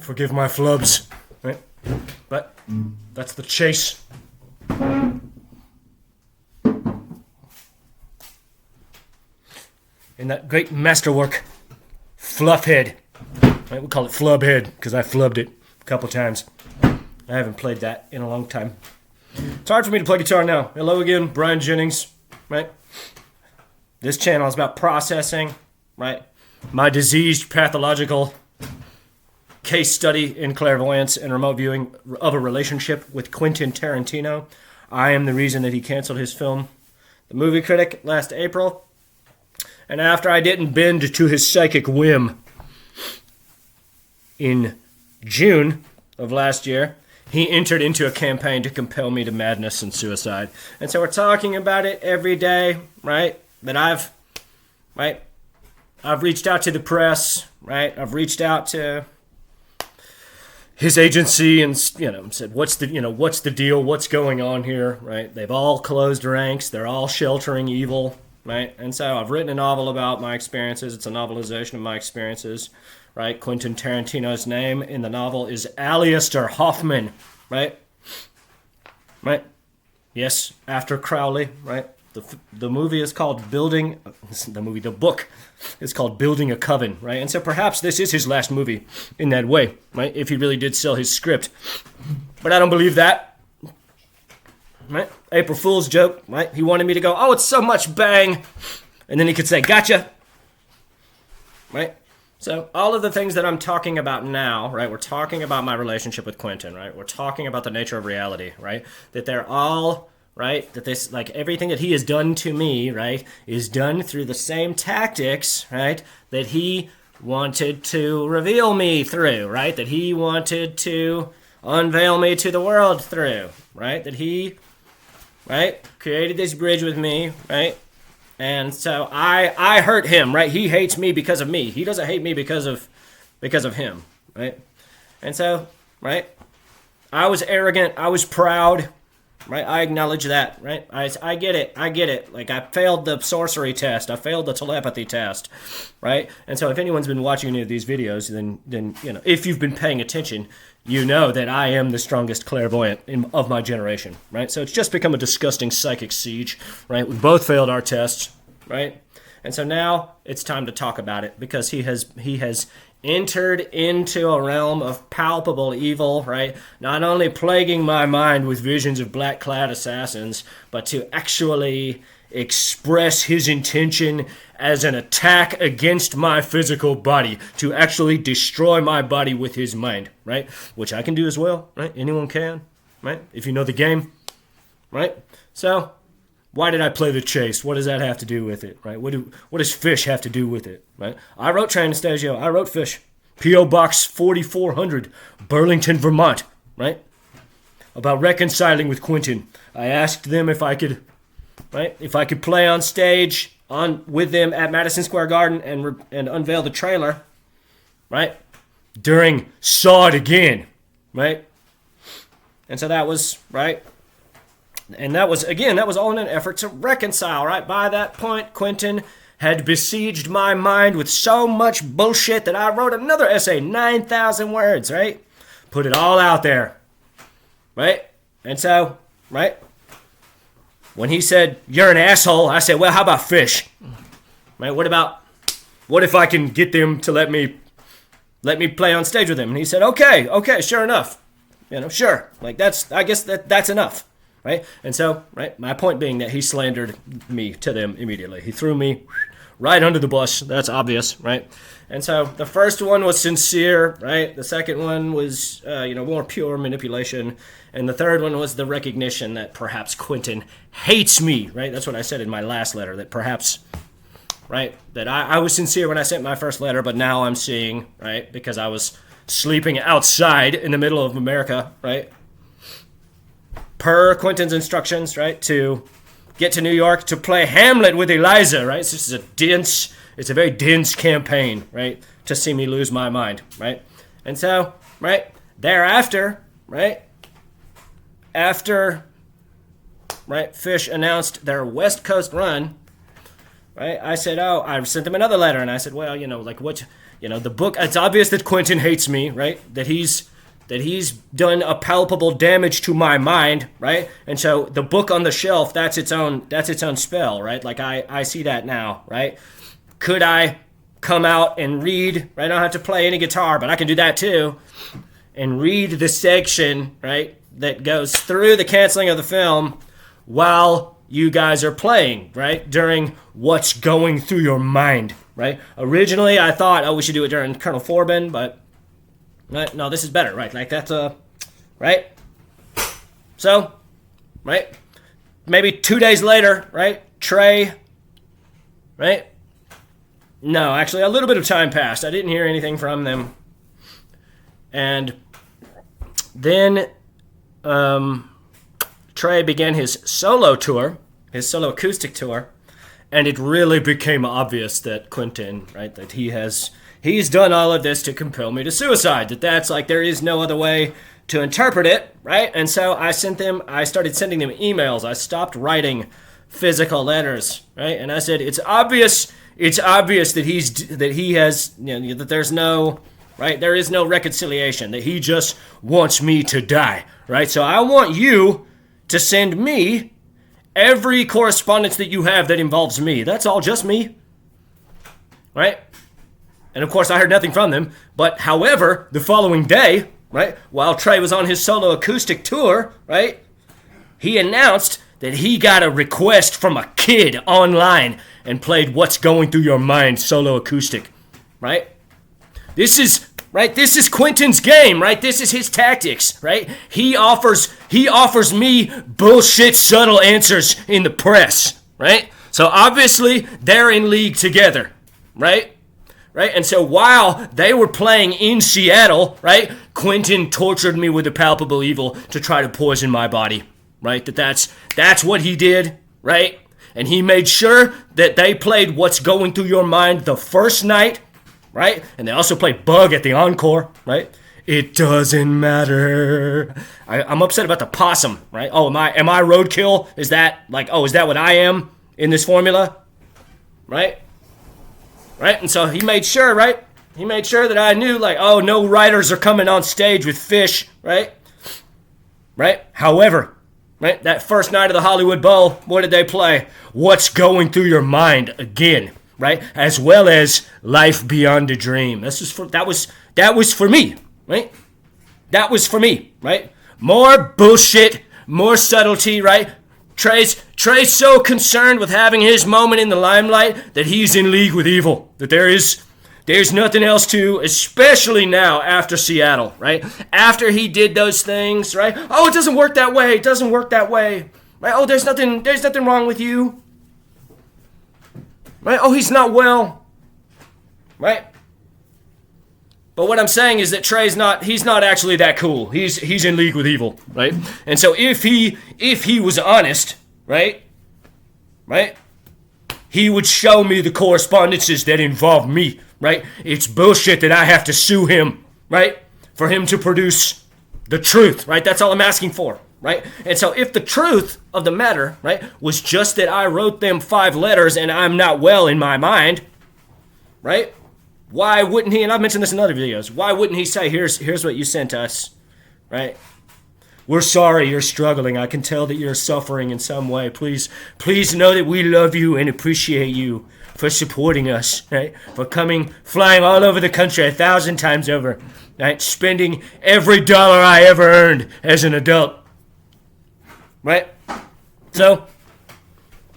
Forgive my flubs, right? But that's the chase. In that great masterwork, Fluffhead. Right, we call it Flubhead because I flubbed it a couple times. I haven't played that in a long time. It's hard for me to play guitar now. Hello again, Brian Jennings, right? This channel is about processing, right? My diseased, pathological case study in clairvoyance and remote viewing of a relationship with Quentin Tarantino. I am the reason that he canceled his film, The Movie Critic, last April. And after I didn't bend to his psychic whim in June of last year, he entered into a campaign to compel me to madness and suicide. And so we're talking about it every day, right? That I've reached out to the press, right? I've reached out to his agency and, said, what's the deal? What's going on here, right? They've all closed ranks. They're all sheltering evil, right? And so I've written a novel about my experiences. It's a novelization of my experiences, right? Quentin Tarantino's name in the novel is Alistair Hoffman, right? Right? Yes, after Crowley, right? The movie is called the book is called Building a Coven, right? And so perhaps this is his last movie in that way, right? If he really did sell his script. But I don't believe that, right? April Fool's joke, right? He wanted me to go, oh, it's so much bang. And then he could say, gotcha, right? So all of the things that I'm talking about now, right? We're talking about my relationship with Quentin, right? We're talking about the nature of reality, right? That they're all... right? That this, like everything that he has done to me, right, is done through the same tactics, right, that he wanted to reveal me through, right? That he wanted to unveil me to the world through, right? That he, right, created this bridge with me, right? And so I hurt him, right? He hates me because of me. He doesn't hate me because of him, right? And so, right, I was arrogant, I was proud, right? I acknowledge that, right? I get it. Like, I failed the sorcery test. I failed the telepathy test, right? And so if anyone's been watching any of these videos, then if you've been paying attention, you know that I am the strongest clairvoyant of my generation, right? So it's just become a disgusting psychic siege, right? We both failed our tests, right? And so now it's time to talk about it because he has entered into a realm of palpable evil, right? Not only plaguing my mind with visions of black-clad assassins, but to actually express his intention as an attack against my physical body, to actually destroy my body with his mind, right? Which I can do as well, right? Anyone can, right? If you know the game, right? So, why did I play the chase? What does that have to do with it, right? What does Fish have to do with it, right? I wrote Transtasio. I wrote Fish. P.O. Box 4400, Burlington, Vermont, right? About reconciling with Quentin. I asked them if I could, right? If I could play on stage with them at Madison Square Garden and unveil the trailer, right? During Saw It Again, right? And so that was, right? And that was all in an effort to reconcile, right? By that point, Quentin had besieged my mind with so much bullshit that I wrote another essay, 9,000 words, right? Put it all out there, right? And so, right? When he said, you're an asshole, I said, well, how about Fish? Right? What if I can get them to let me play on stage with him? And he said, okay, sure enough. Sure. Like, I guess that's enough. Right? And so, right, my point being that he slandered me to them immediately. He threw me right under the bus. That's obvious, right? And so the first one was sincere, right? The second one was, more pure manipulation. And the third one was the recognition that perhaps Quentin hates me, right? That's what I said in my last letter, that perhaps, right, that I was sincere when I sent my first letter, but now I'm seeing, right, because I was sleeping outside in the middle of America, right, per Quentin's instructions, right, to get to New York to play Hamlet with Eliza, right? So this is it's a very dense campaign, right, to see me lose my mind, right? And so, right, thereafter, right, after, right, Fish announced their West Coast run, right, I said, I sent them another letter, and I said, well, the book, it's obvious that Quentin hates me, right, that he's done a palpable damage to my mind, right, and so the book on the shelf, that's its own spell, right, like I see that now, right. Could I come out and read, right, I don't have to play any guitar, but I can do that too, and read the section, right, that goes through the canceling of the film while you guys are playing, right, during what's going through your mind, right? Originally, I thought, we should do it during Colonel Forbin, but right, no, this is better, right? Like that's right? So, right, maybe 2 days later, right, Trey, right? No, actually, a little bit of time passed. I didn't hear anything from them. And then Trey began his solo tour, his solo acoustic tour, and it really became obvious that Quentin, right, that he's done all of this to compel me to suicide, that's like there is no other way to interpret it, right? And so I started sending them emails. I stopped writing physical letters, right? And I said, it's obvious that he has, that there's no, right, there is no reconciliation, that he just wants me to die, right? So I want you to send me every correspondence that you have that involves me. That's all, just me, right? And of course I heard nothing from them, but however, the following day, right, while Trey was on his solo acoustic tour, right, he announced that he got a request from a kid online and played What's Going Through Your Mind solo acoustic, right? This is Quentin's game, right? This is his tactics, right? He offers me bullshit subtle answers in the press, right? So obviously they're in league together, right? Right? And so while they were playing in Seattle, right, Quentin tortured me with a palpable evil to try to poison my body, right? That's what he did, right? And he made sure that they played What's Going Through Your Mind the first night, right? And they also played Bug at the encore, right? It doesn't matter. I'm upset about the possum, right? Oh, am I roadkill? Is that what I am in this formula? Right? Right? And so he made sure, right? He made sure that I knew, like, oh, no writers are coming on stage with Fish, right? Right? However, right, that first night of the Hollywood Bowl, what did they play? What's Going Through Your Mind again, right? As well as Life Beyond a Dream. That was for me, right? That was for me, right? More bullshit, more subtlety, right? Trey's so concerned with having his moment in the limelight that he's in league with evil. That there's nothing else to, especially now after Seattle, right? After he did those things, right? Oh, it doesn't work that way. It doesn't work that way. Right? Oh, there's nothing wrong with you. Right? Oh, he's not well. Right? But what I'm saying is that he's not actually that cool. He's in league with evil, right? And so if he was honest, right? Right? He would show me the correspondences that involve me, right? It's bullshit that I have to sue him, right? For him to produce the truth, right? That's all I'm asking for, right? And so if the truth of the matter, right, was just that I wrote them 5 letters and I'm not well in my mind, right? Why wouldn't he, and I've mentioned this in other videos, why wouldn't he say, here's what you sent us, right? We're sorry you're struggling. I can tell that you're suffering in some way. Please know that we love you and appreciate you for supporting us, right? For flying all over the country 1,000 times over, right? Spending every dollar I ever earned as an adult, right? So,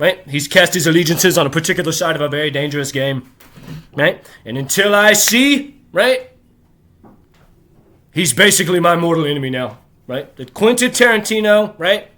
right? He's cast his allegiances on a particular side of a very dangerous game, right? And until I see, right, he's basically my mortal enemy now, right? That Quentin Tarantino, right,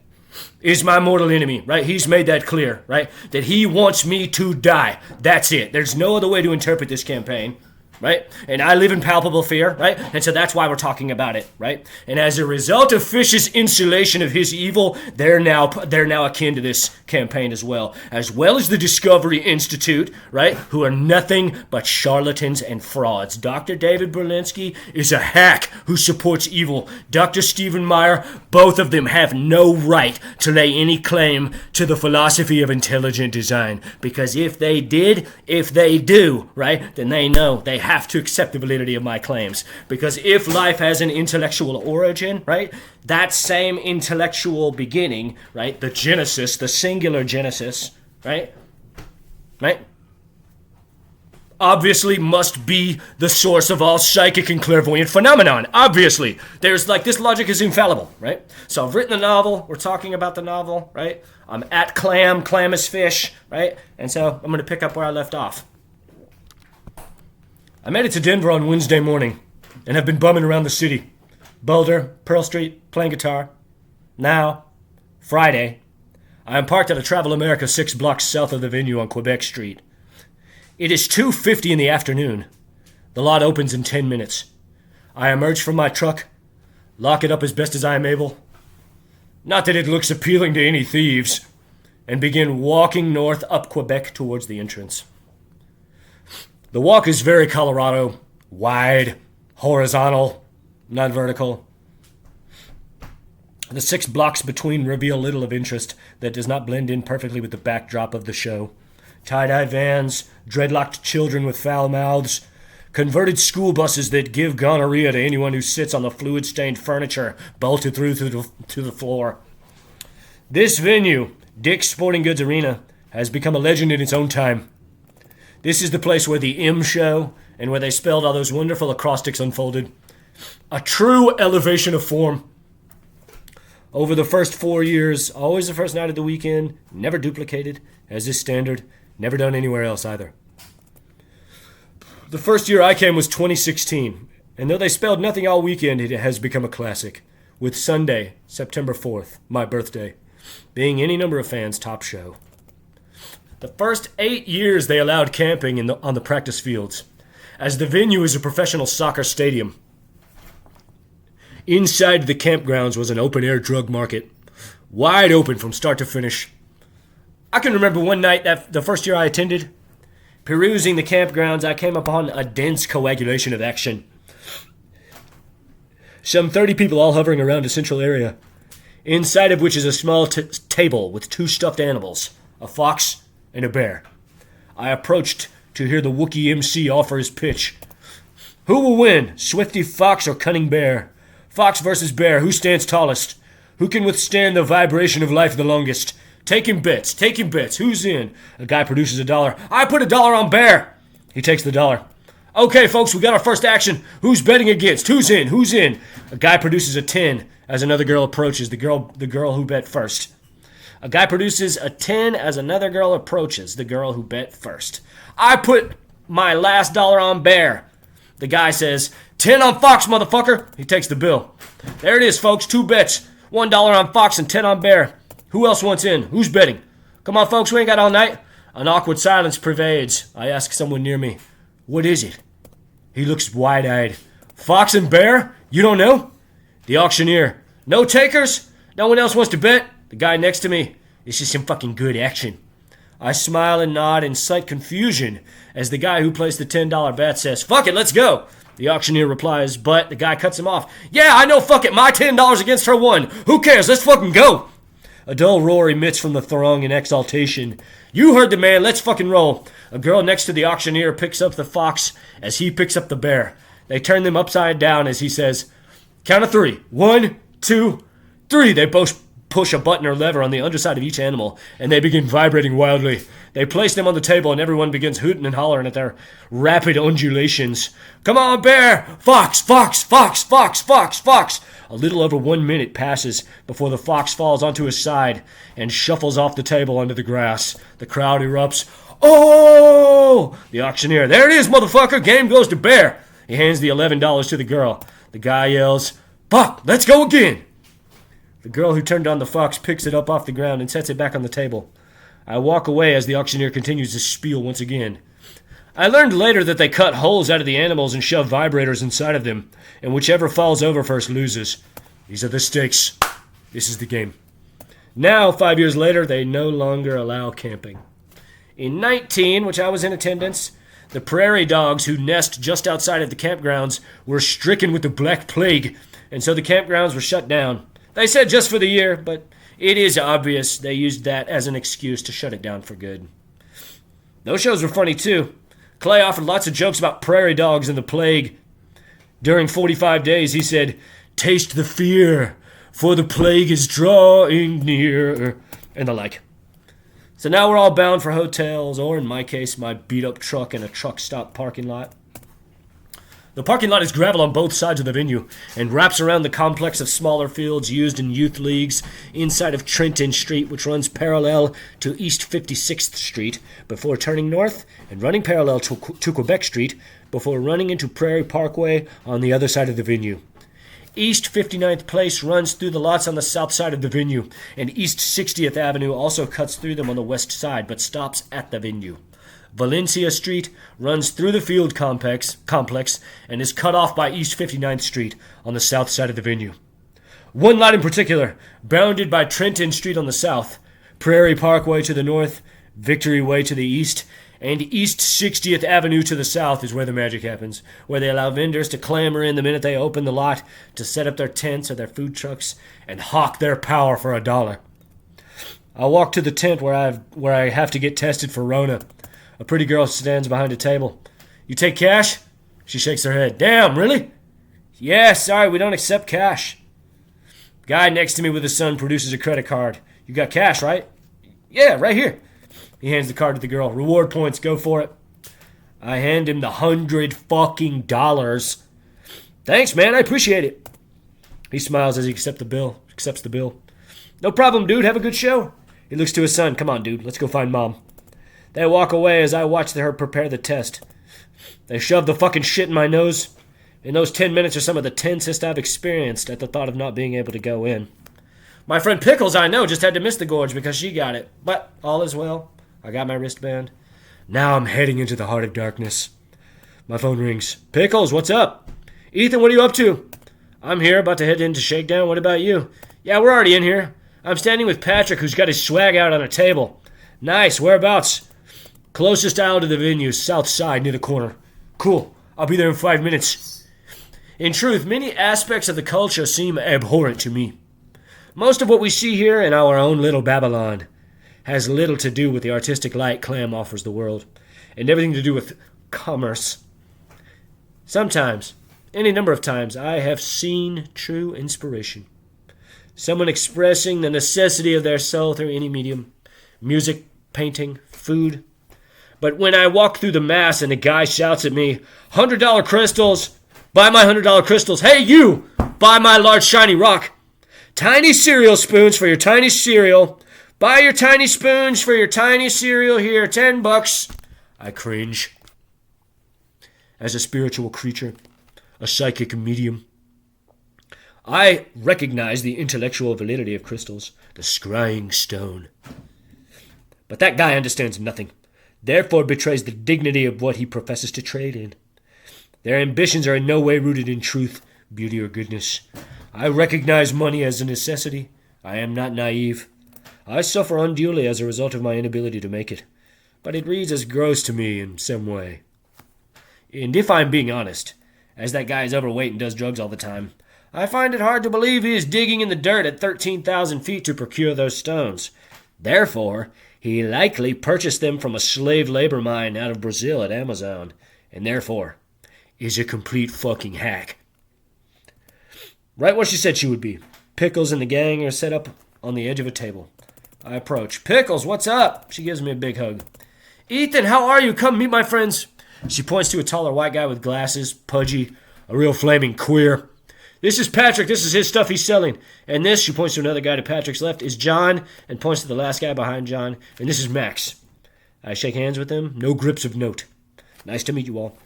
is my mortal enemy, right? He's made that clear, right? That he wants me to die. That's it. There's no other way to interpret this campaign, right? And I live in palpable fear, right? And so that's why we're talking about it, right? And as a result of Fish's insulation of his evil, they're now akin to this campaign as well as the Discovery Institute, right? Who are nothing but charlatans and frauds. Dr. David Berlinski is a hack who supports evil. Dr. Stephen Meyer, both of them have no right to lay any claim to the philosophy of intelligent design, because if they do, right, then they know they have to accept the validity of my claims. Because if life has an intellectual origin, right, that same intellectual beginning, right, the genesis, the singular genesis, right, obviously must be the source of all psychic and clairvoyant phenomenon. Obviously. There's this logic is infallible, right? So I've written the novel, we're talking about the novel, right? I'm at clam is fish, right? And so I'm going to pick up where I left off. I made it to Denver on Wednesday morning and have been bumming around the city. Boulder, Pearl Street, playing guitar. Now, Friday, I am parked at a Travel America 6 blocks south of the venue on Quebec Street. It is 2:50 in the afternoon. The lot opens in 10 minutes. I emerge from my truck, lock it up as best as I am able. Not that it looks appealing to any thieves, and begin walking north up Quebec towards the entrance. The walk is very Colorado, wide, horizontal, not vertical. The 6 blocks between reveal little of interest that does not blend in perfectly with the backdrop of the show. Tie-dyed vans, dreadlocked children with foul mouths, converted school buses that give gonorrhea to anyone who sits on the fluid-stained furniture bolted through to the floor. This venue, Dick's Sporting Goods Arena, has become a legend in its own time. This is the place where the M show and where they spelled all those wonderful acrostics unfolded. A true elevation of form. Over the first 4 years, always the first night of the weekend, never duplicated, as is standard, never done anywhere else either. The first year I came was 2016, and though they spelled nothing all weekend, it has become a classic, with Sunday, September 4th, my birthday, being any number of fans' top show. The first 8 years they allowed camping on the practice fields, as the venue is a professional soccer stadium. Inside the campgrounds was an open-air drug market, wide open from start to finish. I can remember one night, the first year I attended, perusing the campgrounds, I came upon a dense coagulation of action. Some 30 people all hovering around a central area, inside of which is a small table with 2 stuffed animals, a fox and a bear. I approached to hear the Wookiee MC offer his pitch. Who will win, Swifty Fox or Cunning Bear? Fox versus Bear, who stands tallest? Who can withstand the vibration of life the longest? Taking bets, who's in? A guy produces $1. I put $1 on Bear. He takes the $1. Okay, folks, we got our first action. Who's betting against? Who's in? A guy produces a 10 as another girl approaches, the girl who bet first. A guy produces a 10 as another girl approaches, the girl who bet first. I put my last $1 on Bear. The guy says, 10 on Fox, motherfucker. He takes the bill. There it is, folks, 2 bets. $1 on Fox and 10 on Bear. Who else wants in? Who's betting? Come on, folks, we ain't got all night. An awkward silence pervades. I ask someone near me, what is it? He looks wide-eyed. Fox and Bear? You don't know? The auctioneer. No takers? No one else wants to bet? The guy next to me. This is some fucking good action. I smile and nod in slight confusion as the guy who placed the $10 bet says, fuck it, let's go. The auctioneer replies, but the guy cuts him off. Yeah, I know, fuck it, my $10 against her won. Who cares, let's fucking go. A dull roar emits from the throng in exaltation. You heard the man, let's fucking roll. A girl next to the auctioneer picks up the fox as he picks up the bear. They turn them upside down as he says, count of 3. 1, 2, 3. They both push a button or lever on the underside of each animal, and they begin vibrating wildly. They place them on the table, and everyone begins hooting and hollering at their rapid undulations. Come on, bear! Fox, fox, fox, fox, fox, fox! A little over 1 minute passes before the fox falls onto his side and shuffles off the table onto the grass. The crowd erupts. Oh! The auctioneer, there it is, motherfucker! Game goes to bear! He hands the $11 to the girl. The guy yells, Fuck, let's go again! The girl who turned on the fox picks it up off the ground and sets it back on the table. I walk away as the auctioneer continues to spiel once again. I learned later that they cut holes out of the animals and shove vibrators inside of them, and whichever falls over first loses. These are the stakes. This is the game. Now, 5 years later, they no longer allow camping. In 19, which I was in attendance, the prairie dogs who nest just outside of the campgrounds were stricken with the Black Plague, and so the campgrounds were shut down. They said just for the year, but it is obvious they used that as an excuse to shut it down for good. Those shows were funny too. Clay offered lots of jokes about prairie dogs and the plague. During 45 days, he said, Taste the fear, for the plague is drawing near, and the like. So now we're all bound for hotels, or in my case, my beat-up truck in a truck stop parking lot. The parking lot is gravel on both sides of the venue and wraps around the complex of smaller fields used in youth leagues inside of Trenton Street, which runs parallel to East 56th Street before turning north and running parallel to Quebec Street before running into Prairie Parkway on the other side of the venue. East 59th Place runs through the lots on the south side of the venue, and East 60th Avenue also cuts through them on the west side but stops at the venue. Valencia Street runs through the field complex and is cut off by East 59th Street on the south side of the venue. One lot in particular, bounded by Trenton Street on the south, Prairie Parkway to the north, Victory Way to the east, and East 60th Avenue to the south is where the magic happens, where they allow vendors to clamor in the minute they open the lot to set up their tents or their food trucks and hawk their power for $1. I walk to the tent where I have to get tested for Rona. A pretty girl stands behind a table. You take cash? She shakes her head. Damn, really? Yeah, sorry, we don't accept cash. Guy next to me with his son produces a credit card. You got cash, right? Yeah, right here. He hands the card to the girl. Reward points, go for it. I hand him the $100. Thanks, man, I appreciate it. He smiles as he accepts the bill. No problem, dude, have a good show. He looks to his son. Come on, dude, let's go find Mom. They walk away as I watch her prepare the test. They shove the fucking shit in my nose. And those 10 minutes are some of the tensest I've experienced at the thought of not being able to go in. My friend Pickles, I know, just had to miss the gorge because she got it. But all is well. I got my wristband. Now I'm heading into the heart of darkness. My phone rings. Pickles, what's up? Ethan, what are you up to? I'm here, about to head into Shakedown. What about you? Yeah, we're already in here. I'm standing with Patrick, who's got his swag out on a table. Nice, whereabouts? Closest aisle to the venue, south side, near the corner. Cool, I'll be there in 5 minutes. In truth, many aspects of the culture seem abhorrent to me. Most of what we see here in our own little Babylon has little to do with the artistic light Clam offers the world, and everything to do with commerce. Sometimes, any number of times, I have seen true inspiration. Someone expressing the necessity of their soul through any medium. Music, painting, food. But when I walk through the mass and a guy shouts at me, $100 crystals, buy my $100 crystals. Hey, you, buy my large shiny rock. Tiny cereal spoons for your tiny cereal. Buy your tiny spoons for your tiny cereal here, $10. I cringe. As a spiritual creature, a psychic medium, I recognize the intellectual validity of crystals, the scrying stone. But that guy understands nothing, therefore betrays the dignity of what he professes to trade in. Their ambitions are in no way rooted in truth, beauty, or goodness. I recognize money as a necessity. I am not naive. I suffer unduly as a result of my inability to make it, but it reads as gross to me in some way. And if I'm being honest, as that guy is overweight and does drugs all the time, I find it hard to believe he is digging in the dirt at 13,000 feet to procure those stones. Therefore, he likely purchased them from a slave labor mine out of Brazil at Amazon, and therefore is a complete fucking hack. Right where she said she would be. Pickles and the gang are set up on the edge of a table. I approach. Pickles, what's up? She gives me a big hug. Ethan, how are you? Come meet my friends. She points to a taller white guy with glasses, pudgy, a real flaming queer. This is Patrick. This is his stuff he's selling. And this, she points to another guy to Patrick's left, is John, and points to the last guy behind John. And this is Max. I shake hands with them. No grips of note. Nice to meet you all.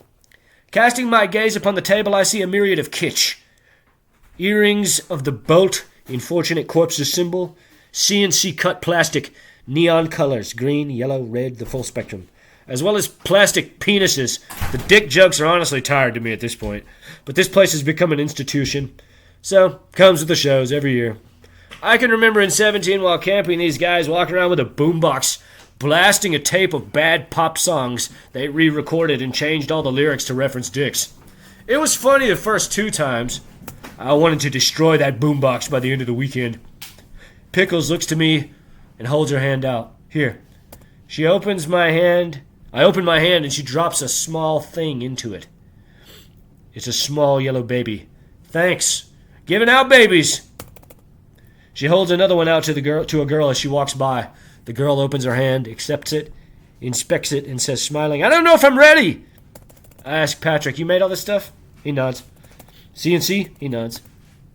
Casting my gaze upon the table, I see a myriad of kitsch. Earrings of the bolt in Fortunate Corpse's symbol. CNC cut plastic, neon colors, green, yellow, red, the full spectrum. As well as plastic penises. The dick jokes are honestly tired to me at this point. But this place has become an institution. So, comes with the shows every year. I can remember in 17 while camping these guys walking around with a boombox, blasting a tape of bad pop songs they re-recorded and changed all the lyrics to reference dicks. It was funny the first 2 times. I wanted to destroy that boombox by the end of the weekend. Pickles looks to me and holds her hand out. Here. She opens my hand. I open my hand and she drops a small thing into it. It's a small yellow baby. Thanks. Giving out babies. She holds another one out to a girl as she walks by. The girl opens her hand, accepts it, inspects it, and says, smiling, I don't know if I'm ready. I ask Patrick, you made all this stuff? He nods. CNC? He nods.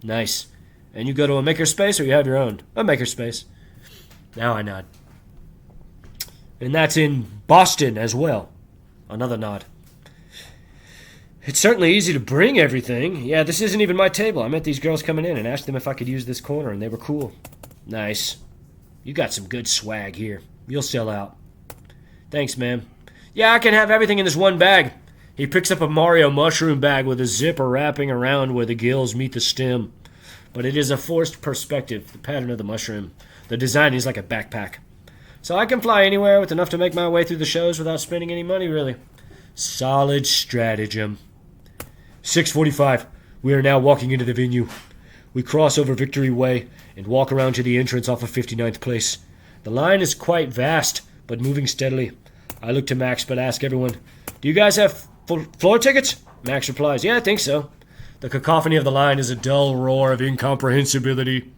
Nice. And you go to a makerspace or you have your own? A makerspace. Now I nod. And that's in Boston as well. Another nod. It's certainly easy to bring everything. Yeah, this isn't even my table. I met these girls coming in and asked them if I could use this corner, and they were cool. Nice. You got some good swag here. You'll sell out. Thanks, ma'am. Yeah, I can have everything in this one bag. He picks up a Mario mushroom bag with a zipper wrapping around where the gills meet the stem. But it is a forced perspective, the pattern of the mushroom. The design is like a backpack. So I can fly anywhere with enough to make my way through the shows without spending any money, really. Solid stratagem. 6:45. We are now walking into the venue. We cross over Victory Way and walk around to the entrance off of 59th Place. The line is quite vast, but moving steadily. I look to Max, but ask everyone, do you guys have floor tickets? Max replies, yeah, I think so. The cacophony of the line is a dull roar of incomprehensibility.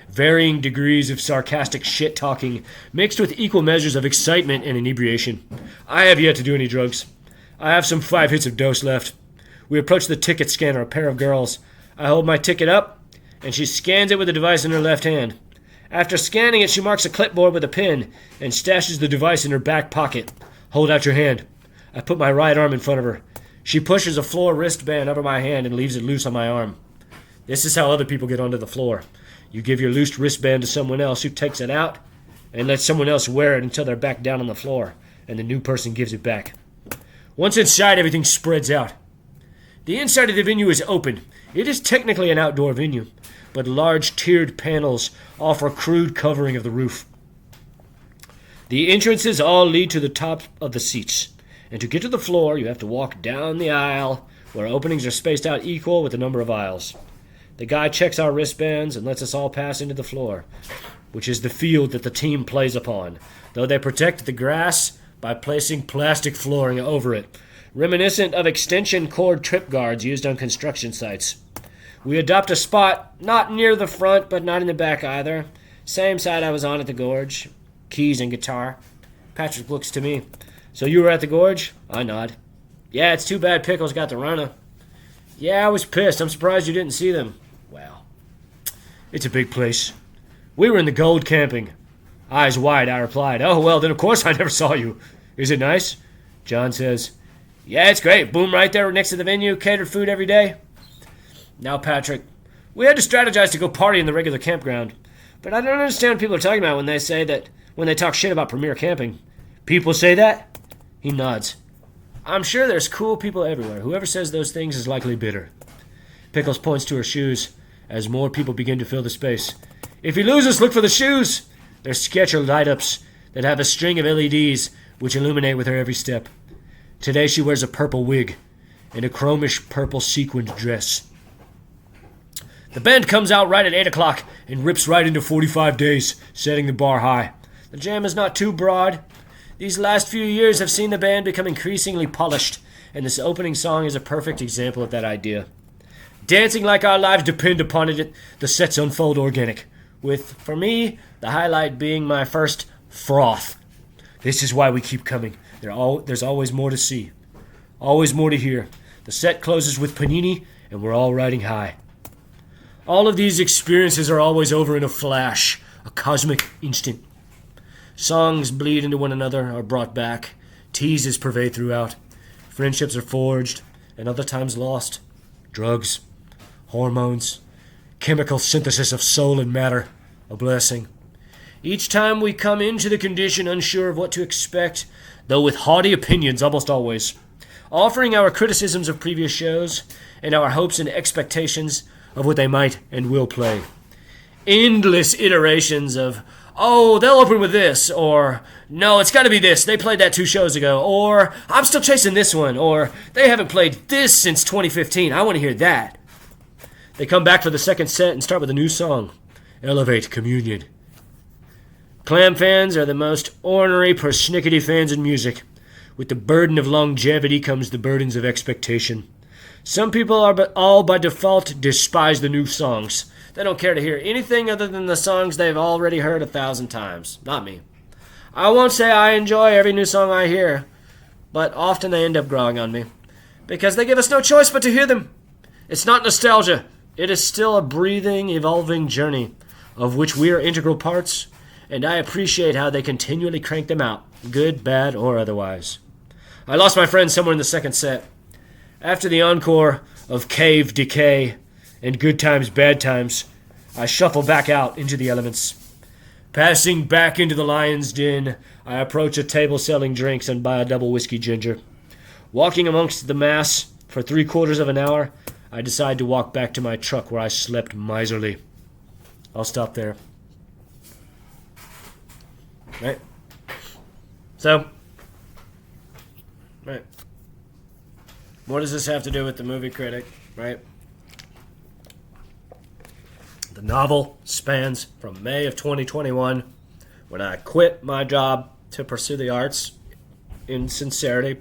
Varying degrees of sarcastic shit-talking, mixed with equal measures of excitement and inebriation. I have yet to do any drugs. I have some 5 hits of dose left. We approach the ticket scanner, a pair of girls. I hold my ticket up, and she scans it with a device in her left hand. After scanning it, she marks a clipboard with a pen and stashes the device in her back pocket. Hold out your hand. I put my right arm in front of her. She pushes a floor wristband over my hand and leaves it loose on my arm. This is how other people get onto the floor. You give your loose wristband to someone else who takes it out and lets someone else wear it until they're back down on the floor, and the new person gives it back. Once inside, everything spreads out. The inside of the venue is open. It is technically an outdoor venue, but large tiered panels offer a crude covering of the roof. The entrances all lead to the top of the seats, and to get to the floor, you have to walk down the aisle, where openings are spaced out equal with the number of aisles. The guy checks our wristbands and lets us all pass into the floor, which is the field that the team plays upon, though they protect the grass by placing plastic flooring over it, reminiscent of extension cord trip guards used on construction sites. We adopt a spot not near the front, but not in the back either. Same side I was on at the Gorge. Keys and guitar. Patrick looks to me. So you were at the Gorge? I nod. Yeah, it's too bad Pickles got the Rona. Yeah, I was pissed. I'm surprised you didn't see them. Well, it's a big place. We were in the Gold camping. Eyes wide, I replied. Oh, well, then of course I never saw you. Is it nice? John says, yeah, it's great. Boom right there next to the venue. Catered food every day. Now, Patrick, we had to strategize to go party in the regular campground. But I don't understand what people are talking about when they talk shit about premier camping. People say that? He nods. I'm sure there's cool people everywhere. Whoever says those things is likely bitter. Pickles points to her shoes as more people begin to fill the space. If you lose us, look for the shoes. They're Sketcher light-ups that have a string of LEDs which illuminate with her every step. Today she wears a purple wig and a chromish purple sequined dress. The band comes out right at 8 o'clock and rips right into 45 days, setting the bar high. The jam is not too broad. These last few years have seen the band become increasingly polished, and this opening song is a perfect example of that idea. Dancing like our lives depend upon it, the sets unfold organic. with, for me, the highlight being my first froth. This is why we keep coming. There's always more to see. Always more to hear. The set closes with Panini, and we're all riding high. All of these experiences are always over in a flash, a cosmic instant. Songs bleed into one another, are brought back. Teases pervade throughout. Friendships are forged, and other times lost. Drugs, hormones, chemical synthesis of soul and matter, a blessing. Each time we come into the condition unsure of what to expect, though with haughty opinions almost always, offering our criticisms of previous shows and our hopes and expectations of what they might and will play. Endless iterations of, oh, they'll open with this, or no, it's got to be this, they played that 2 shows ago, or I'm still chasing this one, or they haven't played this since 2015, I want to hear that. They come back for the second set and start with a new song, Elevate Communion. Clam fans are the most ornery, persnickety fans in music. With the burden of longevity comes the burdens of expectation. Some people all by default despise the new songs. They don't care to hear anything other than the songs they've already heard 1,000 times. Not me. I won't say I enjoy every new song I hear, but often they end up growing on me, because they give us no choice but to hear them. It's not nostalgia. It is still a breathing, evolving journey, of which we are integral parts, and I appreciate how they continually crank them out, good, bad, or otherwise. I lost my friend somewhere in the second set. After the encore of Cave Decay and Good Times, Bad Times, I shuffle back out into the elements. Passing back into the lion's den, I approach a table selling drinks and buy a double whiskey ginger. Walking amongst the mass for 3/4 of an hour, I decide to walk back to my truck where I slept miserly. I'll stop there. Right? So, right. What does this have to do with the movie Critic, right? The novel spans from May of 2021, when I quit my job to pursue the arts in sincerity,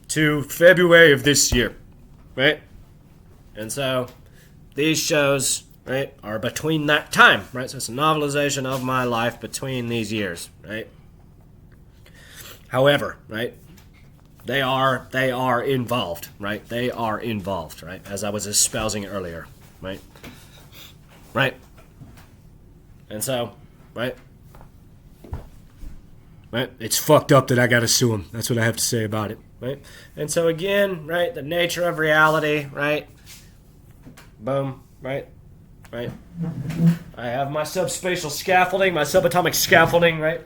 to February of this year, right? And so these shows, right, are between that time, right? So it's a novelization of my life between these years, right? However, right, they are involved, right? They are involved, right? As I was espousing earlier, right? Right? And so, right? Right? It's fucked up that I gotta sue him. That's what I have to say about it, right? And so again, right, the nature of reality, right? Boom, right? Right? I have my subspatial scaffolding, my subatomic scaffolding, right?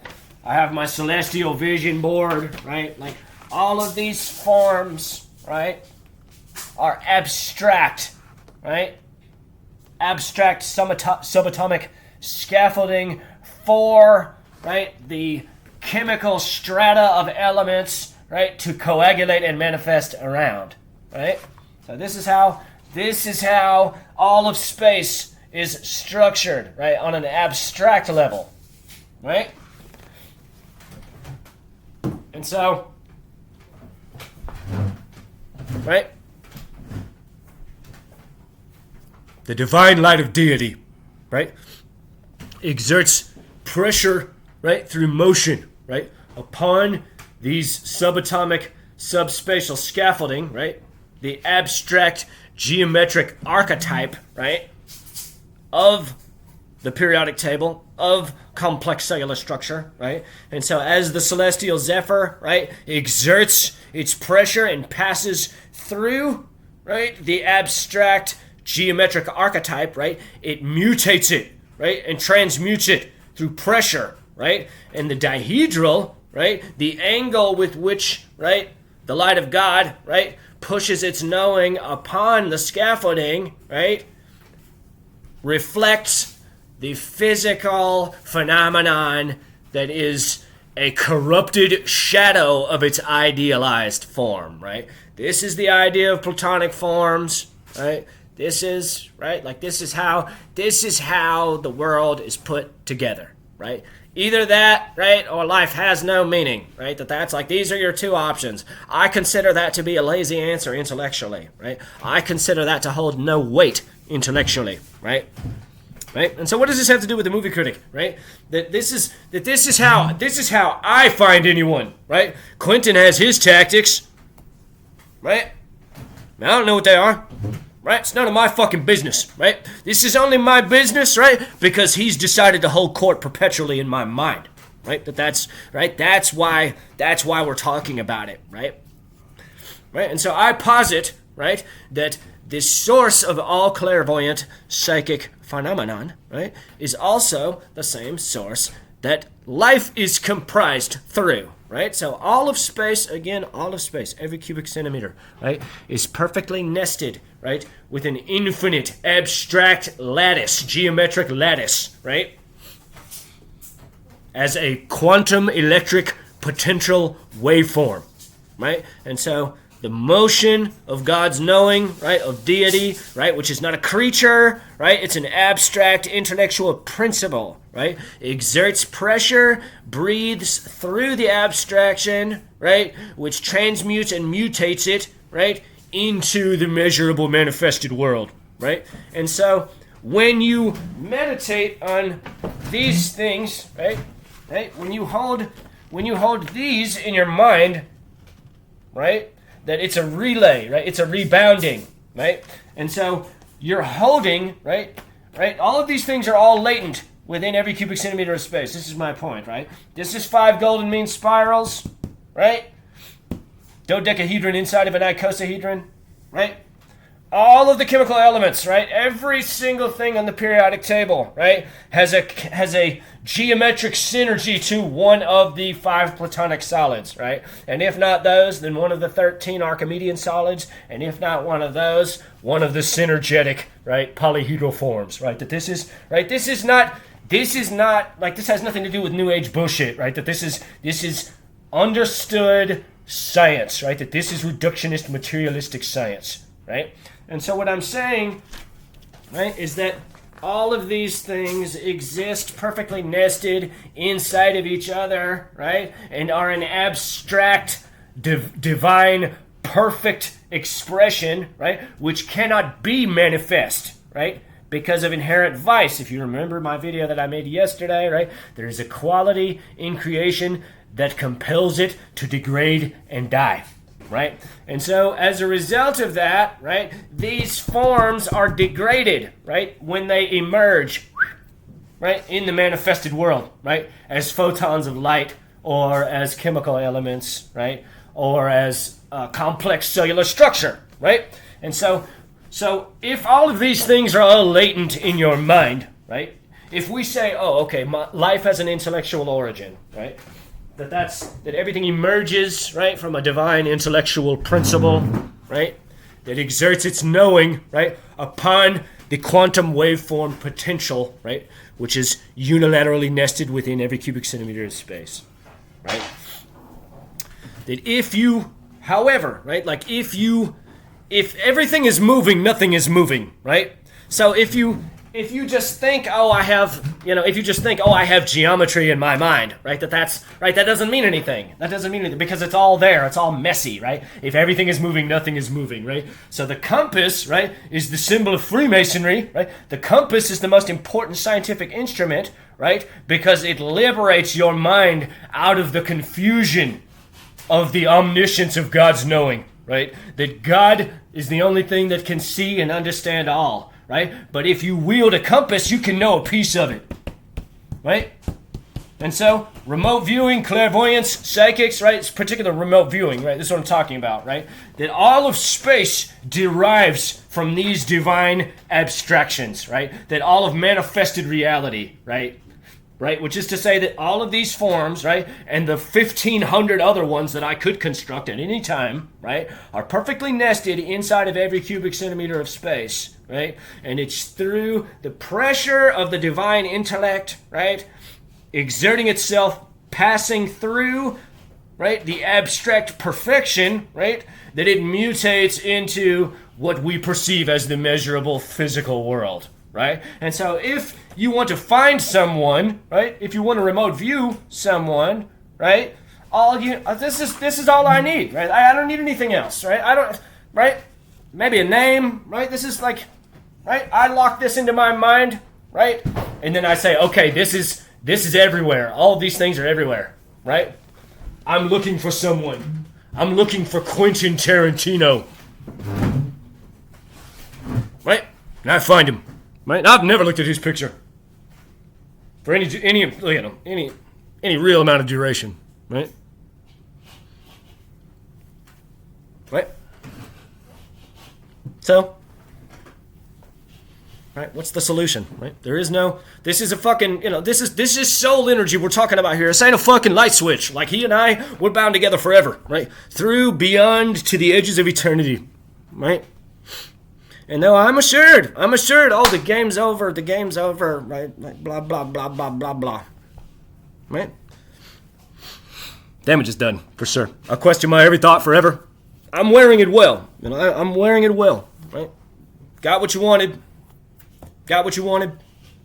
I have my celestial vision board, right? Like, all of these forms, right, are abstract, right? Abstract subatomic scaffolding for, right, the chemical strata of elements, right, to coagulate and manifest around, right? So this is how all of space is structured, right, on an abstract level, right? And so, right, the divine light of deity, right, exerts pressure, right, through motion, right, upon these subatomic subspatial scaffolding, right, the abstract geometric archetype, right, of the periodic table, of complex cellular structure, right? And so as the celestial zephyr, right, exerts its pressure and passes through, right, the abstract geometric archetype, right, it mutates it, right, and transmutes it through pressure, right? And the dihedral, right, the angle with which, right, the light of God, right, pushes its knowing upon the scaffolding, right, reflects the physical phenomenon that is a corrupted shadow of its idealized form, right? This is the idea of Platonic forms, right? This is, right, like this is how the world is put together, right? Either that, right, or life has no meaning, right? That's like, these are your two options. I consider that to be a lazy answer intellectually, right? I consider that to hold no weight intellectually, right? right? And so what does this have to do with the movie critic, right? This is how I find anyone, right? Quentin has his tactics, right? I don't know what they are, right? It's none of my fucking business, right? This is only my business, right? Because he's decided to hold court perpetually in my mind, right? That's right. That's why we're talking about it, right? Right. And so I posit, right, that this source of all clairvoyant psychic phenomenon, right, is also the same source that life is comprised through, right? So all of space, again, all of space, every cubic centimeter, right, is perfectly nested, right, with an infinite abstract lattice, geometric lattice, right, as a quantum electric potential waveform, right? And so the motion of God's knowing, right, of deity, right, which is not a creature, right, it's an abstract intellectual principle, right, exerts pressure, breathes through the abstraction, right, which transmutes and mutates it, right, into the measurable manifested world, right? And so when you meditate on these things, right, when you hold these in your mind, right, that it's a relay, right? It's a rebounding, right? And so you're holding, right? All of these things are all latent within every cubic centimeter of space. This is my point, right? This is 5 golden mean spirals, right? Dodecahedron inside of an icosahedron, right? All of the chemical elements, right? Every single thing on the periodic table, right, has a geometric synergy to one of the 5 platonic solids, right? And if not those, then one of the 13 Archimedean solids, and if not one of those, one of the synergetic, right, polyhedral forms, right? That this is, right? This is not like, this has nothing to do with New Age bullshit, right? That this is understood science, right? That this is reductionist materialistic science, right? And so what I'm saying, right, is that all of these things exist perfectly nested inside of each other, right, and are an abstract, divine, perfect expression, right, which cannot be manifest, right, because of inherent vice. If you remember my video that I made yesterday, right, there is a quality in creation that compels it to degrade and die. Right? And so as a result of that, right, these forms are degraded, right, when they emerge, right, in the manifested world, right, as photons of light or as chemical elements, right, or as complex cellular structure, right? And so if all of these things are all latent in your mind, right, if we say, oh, okay, life has an intellectual origin, right, that everything emerges, right, from a divine intellectual principle, right, that exerts its knowing, right, upon the quantum waveform potential, right, which is unilaterally nested within every cubic centimeter of space, right? That if you, however, right, like if everything is moving, nothing is moving, right? So if you just think, I have geometry in my mind, right? That's right. That doesn't mean anything. That doesn't mean anything because it's all there. It's all messy, right? If everything is moving, nothing is moving, right? So the compass, right, is the symbol of Freemasonry, right? The compass is the most important scientific instrument, right? Because it liberates your mind out of the confusion of the omniscience of God's knowing, right? That God is the only thing that can see and understand all. Right? But if you wield a compass, you can know a piece of it. Right? And so, remote viewing, clairvoyance, psychics, right? It's particular remote viewing, right? This is what I'm talking about, right? That all of space derives from these divine abstractions, right? That all of manifested reality, right? Right? Which is to say that all of these forms, right, and the 1,500 other ones that I could construct at any time, right, are perfectly nested inside of every cubic centimeter of space, right? And it's through the pressure of the divine intellect, right, exerting itself, passing through, right, the abstract perfection, right, that it mutates into what we perceive as the measurable physical world. Right? And so if you want to find someone, right? If you want to remote view someone, right? This is all I need, right? I don't need anything else, right? I don't, right? Maybe a name, right? This is like, right? I lock this into my mind, right? And then I say, okay, this is everywhere. All of these things are everywhere, right? I'm looking for someone. I'm looking for Quentin Tarantino. Right? And I find him. Right? And I've never looked at his picture for any real amount of duration. Right? Right? So, right? What's the solution? Right? There is no. This is a fucking. This is soul energy we're talking about here. This ain't a fucking light switch. Like he and I, we're bound together forever. Right? Through, beyond, to the edges of eternity. Right? And no, I'm assured. Oh, the game's over. Right? Like blah blah blah blah blah blah. Right? Damage is done for sure. I'll question my every thought forever. I'm wearing it well. I'm wearing it well. Right? Got what you wanted.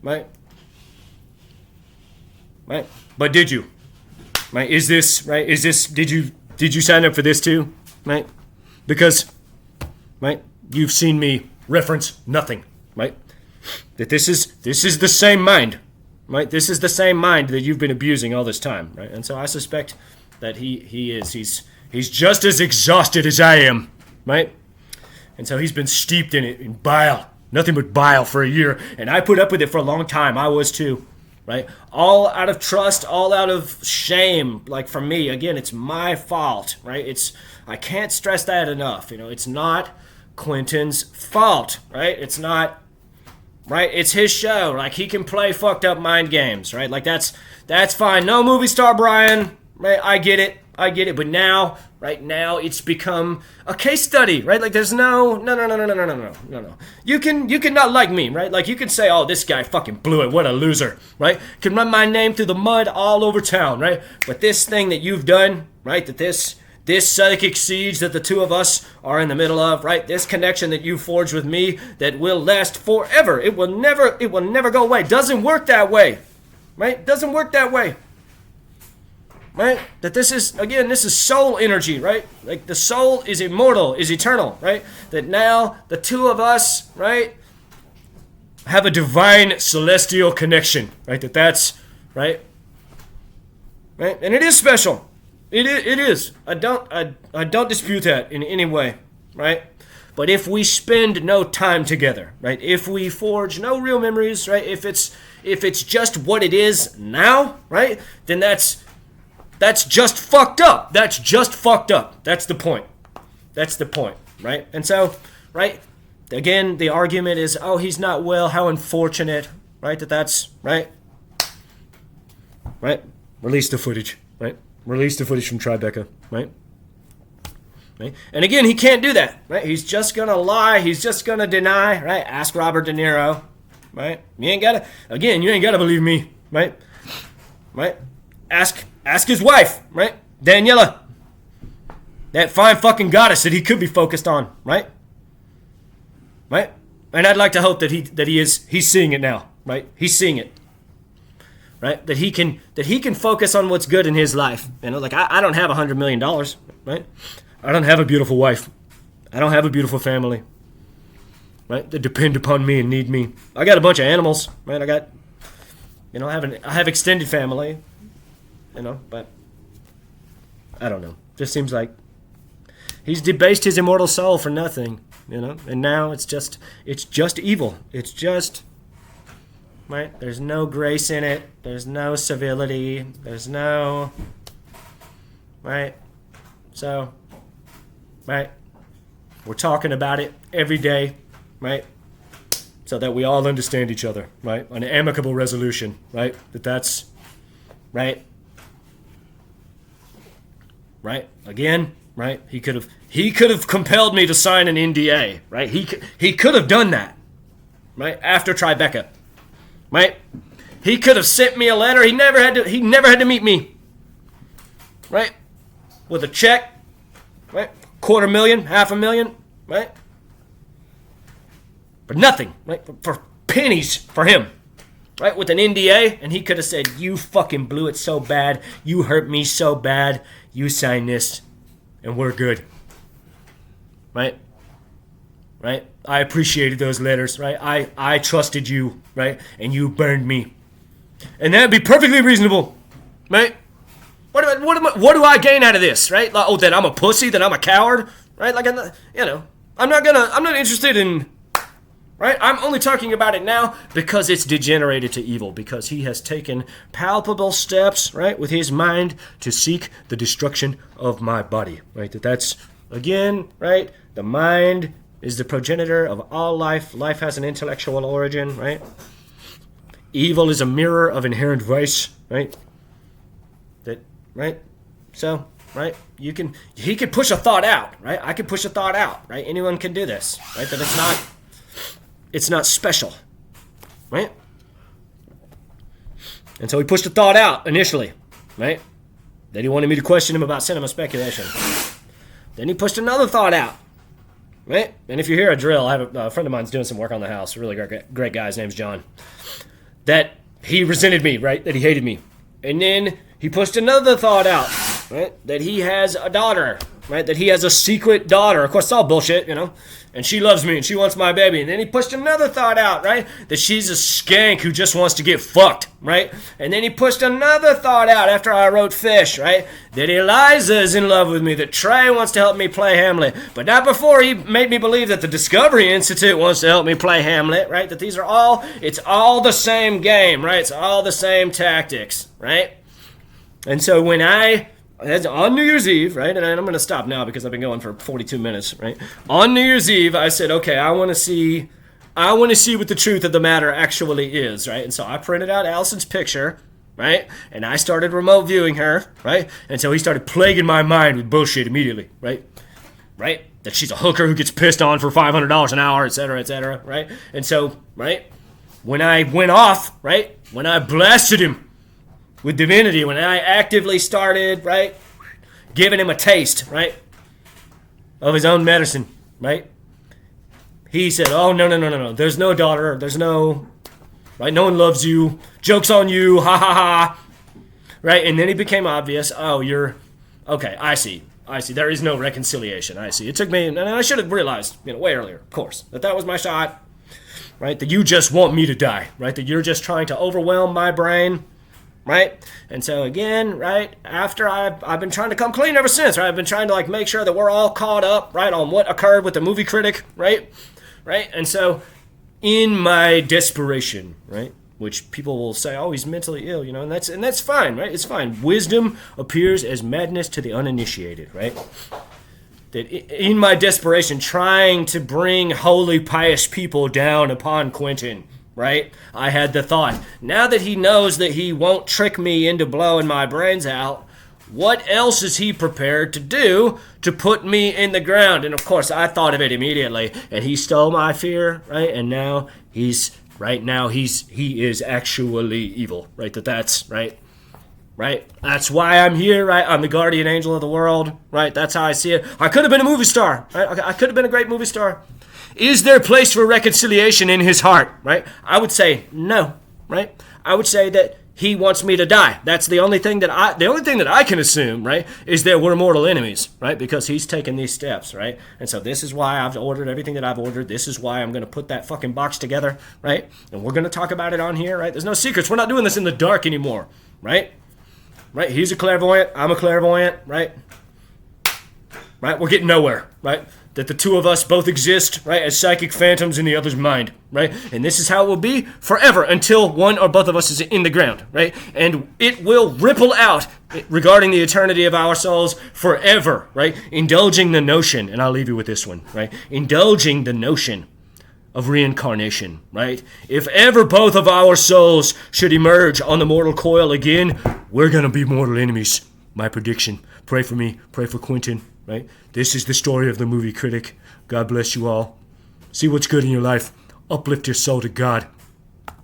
Right? Right? But did you? Right? Is this right? Did you sign up for this too? Right? Because, right? You've seen me reference nothing, right? That this is the same mind, right? This is the same mind that you've been abusing all this time, right? And so I suspect that he's just as exhausted as I am, right? And so he's been steeped in it, in bile, nothing but bile for a year, and I put up with it for a long time. I was too, right? All out of trust, all out of shame. Like for me, again, it's my fault, right? I can't stress that enough. It's not Quentin's fault, right? It's not, right? It's his show. Like he can play fucked up mind games, right? Like that's fine. No movie star Brian, right? I get it. But now, right now, it's become a case study, right? Like there's no. You can not like me, right? Like you can say, oh, this guy fucking blew it. What a loser, right? Can run my name through the mud all over town, right? But this thing that you've done, right? That this psychic siege that the two of us are in the middle of, right? This connection that you forged with me that will last forever. It will never go away. Doesn't work that way, right? Doesn't work that way, right? That this is soul energy, right? Like the soul is immortal, is eternal, right? That now the two of us, right, have a divine celestial connection, right? That's right, right? And it is special. It is. I don't dispute that in any way, right? But if we spend no time together, right? If we forge no real memories, right? If it's just what it is now, right? Then that's just fucked up. That's just fucked up. That's the point. Right? And so, right? Again, the argument is, oh, he's not well. How unfortunate, right? That's right. Right? Release the footage, right? Release the footage from Tribeca, right? Right? And again, he can't do that, right? He's just gonna lie. He's just gonna deny, right? Ask Robert De Niro, right? You ain't gotta believe me, right? Right? Ask his wife, right? Daniela, that fine fucking goddess that he could be focused on, right? Right? And I'd like to hope that he's seeing it now, right? He's seeing it. Right? That he can focus on what's good in his life. Like I don't have $100 million, right? I don't have a beautiful wife. I don't have a beautiful family, right? That depend upon me and need me. I got a bunch of animals, right? I have extended family, but I don't know. Just seems like he's debased his immortal soul for nothing, And now it's just evil. It's just. Right? There's no grace in it. There's no civility. There's no... Right? So, right? We're talking about it every day, right? So that we all understand each other, right? An amicable resolution, right? That's... Right? Right? Again, right? He could have compelled me to sign an NDA, right? He could have done that, right? After Tribeca. Right? He could have sent me a letter. He never had to meet me. Right? With a check. Right? $250,000, $500,000. Right? For nothing. Right? For pennies for him. Right? With an NDA. And he could have said, you fucking blew it so bad. You hurt me so bad. You sign this. And we're good. Right? right? I appreciated those letters, right? I trusted you, right? And you burned me. And that'd be perfectly reasonable, right? What do I gain out of this, right? Like, oh, that I'm a pussy, that I'm a coward, right? Like, I'm not interested in, right? I'm only talking about it now because it's degenerated to evil, because he has taken palpable steps, right, with his mind to seek the destruction of my body, right? That's, again, right? The mind is the progenitor of all life. Life has an intellectual origin, right? Evil is a mirror of inherent vice, right? Right? So, right? He could push a thought out, right? I could push a thought out, right? Anyone can do this, right? That it's not special, right? And so he pushed a thought out initially, right? Then he wanted me to question him about cinema speculation. Then he pushed another thought out, right? And if you hear a drill, I have a friend of mine's doing some work on the house, a really great guy, his name's John, that he resented me, right? That he hated me. And then he pushed another thought out, right? That he has a daughter, right? That he has a secret daughter. Of course, it's all bullshit, and she loves me and she wants my baby. And then he pushed another thought out, right? That she's a skank who just wants to get fucked, right? And then he pushed another thought out after I wrote Fish, right? That Eliza is in love with me, that Trey wants to help me play Hamlet. But not before he made me believe that the Discovery Institute wants to help me play Hamlet, right? That it's all the same game, right? It's all the same tactics, right? And so when on New Year's Eve, right, and I'm going to stop now because I've been going for 42 minutes, right? On New Year's Eve, I said, okay, I want to see what the truth of the matter actually is, right? And so I printed out Allison's picture, right? And I started remote viewing her, right? And so he started plaguing my mind with bullshit immediately, right? Right? That she's a hooker who gets pissed on for $500 an hour, et cetera, right? And so, right, when I went off, right, when I blasted him with divinity, when I actively started, right, giving him a taste, right, of his own medicine, right, he said, oh, no, there's no daughter, there's no, right, no one loves you, joke's on you, ha ha ha, right, and then it became obvious, oh, okay, I see, there is no reconciliation, I see. It took me, and I should have realized, way earlier, of course, that was my shot, right, that you just want me to die, right, that you're just trying to overwhelm my brain, right? And so again, right, after I've been trying to come clean ever since, right? I've been trying to make sure that we're all caught up, right, on what occurred with the movie Critic, right? And so in my desperation, right, which people will say, oh, he's mentally ill, and that's fine, right? It's fine. Wisdom appears as madness to the uninitiated, right? That in my desperation, trying to bring holy, pious people down upon Quentin, right? I had the thought, now that he knows that he won't trick me into blowing my brains out, what else is he prepared to do to put me in the ground? And of course, I thought of it immediately, and he stole my fear, right? And now he is actually evil, right? That's right. Right? That's why I'm here, right? I'm the guardian angel of the world, right? That's how I see it. I could have been a movie star, right? I could have been a great movie star. Is there place for reconciliation in his heart, right? I would say no, right? I would say that he wants me to die. That's the only thing that I can assume, right, is that we're mortal enemies, right? Because he's taken these steps, right? And so this is why I've ordered everything that I've ordered. This is why I'm going to put that fucking box together, right? And we're going to talk about it on here, right? There's no secrets. We're not doing this in the dark anymore, right? Right? He's a clairvoyant. I'm a clairvoyant, right? Right? We're getting nowhere, right? That the two of us both exist, right, as psychic phantoms in the other's mind, right? And this is how it will be forever until one or both of us is in the ground, right? And it will ripple out regarding the eternity of our souls forever, right? Indulging the notion, and I'll leave you with this one, right? Indulging the notion of reincarnation, right? If ever both of our souls should emerge on the mortal coil again, we're going to be mortal enemies. My prediction. Pray for me. Pray for Quentin, right? This is the story of the movie Critic. God bless you all. See what's good in your life. Uplift your soul to God.